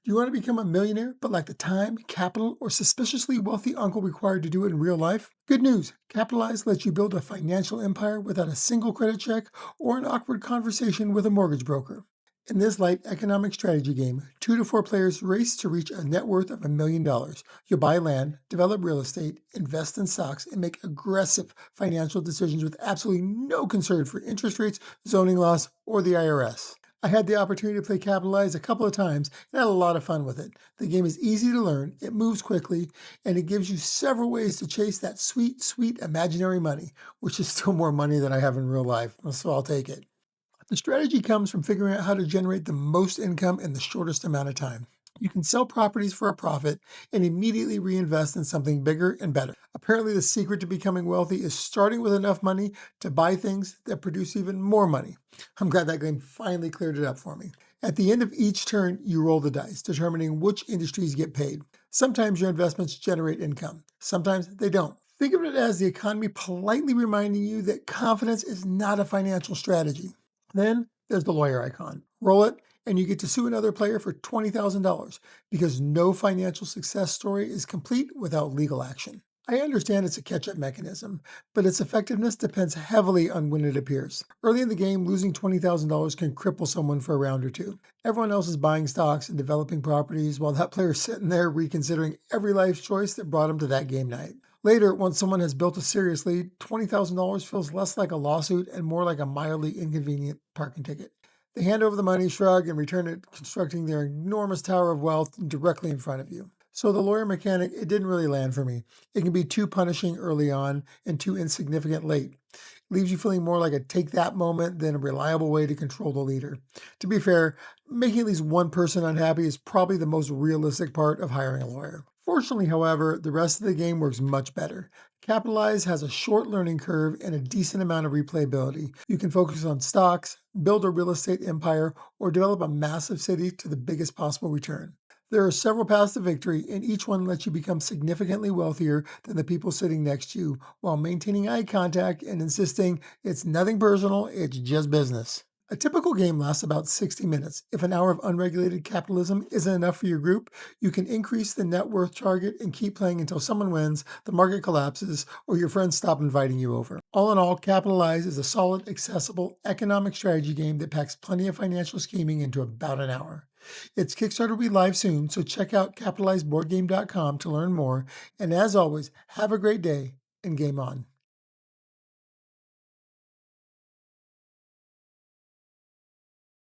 Do you want to become a millionaire but lack the time, capital, or suspiciously wealthy uncle required to do it in real life? Good news! Capitalize lets you build a financial empire without a single credit check or an awkward conversation with a mortgage broker. In this light economic strategy game, 2 to 4 players race to reach a net worth of $1 million. You'll buy land, develop real estate, invest in stocks, and make aggressive financial decisions with absolutely no concern for interest rates, zoning laws, or the IRS. I had the opportunity to play Capitalize a couple of times and had a lot of fun with it. The game is easy to learn, it moves quickly, and it gives you several ways to chase that sweet, sweet imaginary money, which is still more money than I have in real life, so I'll take it. The strategy comes from figuring out how to generate the most income in the shortest amount of time. You can sell properties for a profit and immediately reinvest in something bigger and better. Apparently, the secret to becoming wealthy is starting with enough money to buy things that produce even more money. I'm glad that game finally cleared it up for me. At the end of each turn, you roll the dice, determining which industries get paid. Sometimes your investments generate income, sometimes they don't. Think of it as the economy politely reminding you that confidence is not a financial strategy. Then there's the lawyer icon. Roll it, and you get to sue another player for $20,000 because no financial success story is complete without legal action. I understand it's a catch up mechanism, but its effectiveness depends heavily on when it appears. Early in the game, losing $20,000 can cripple someone for a round or two. Everyone else is buying stocks and developing properties while that player's sitting there reconsidering every life choice that brought him to that game night. Later, once someone has built a serious lead, $20,000 feels less like a lawsuit and more like a mildly inconvenient parking ticket. They hand over the money, shrug, and return it, constructing their enormous tower of wealth directly in front of you. So the lawyer mechanic, it didn't really land for me. It can be too punishing early on and too insignificant late. Leaves you feeling more like a take that moment than a reliable way to control the leader. To be fair, making at least one person unhappy is probably the most realistic part of hiring a lawyer. Fortunately, however, the rest of the game works much better. Capitalize has a short learning curve and a decent amount of replayability. You can focus on stocks, build a real estate empire, or develop a massive city to the biggest possible return. There are several paths to victory, and each one lets you become significantly wealthier than the people sitting next to you while maintaining eye contact and insisting it's nothing personal, it's just business. A typical game lasts about 60 minutes. If an hour of unregulated capitalism isn't enough for your group, you can increase the net worth target and keep playing until someone wins, the market collapses, or your friends stop inviting you over. All in all, Capitalize is a solid, accessible, economic strategy game that packs plenty of financial scheming into about an hour. Its Kickstarter will be live soon, so check out capitalizeboardgame.com to learn more. And as always, have a great day and game on.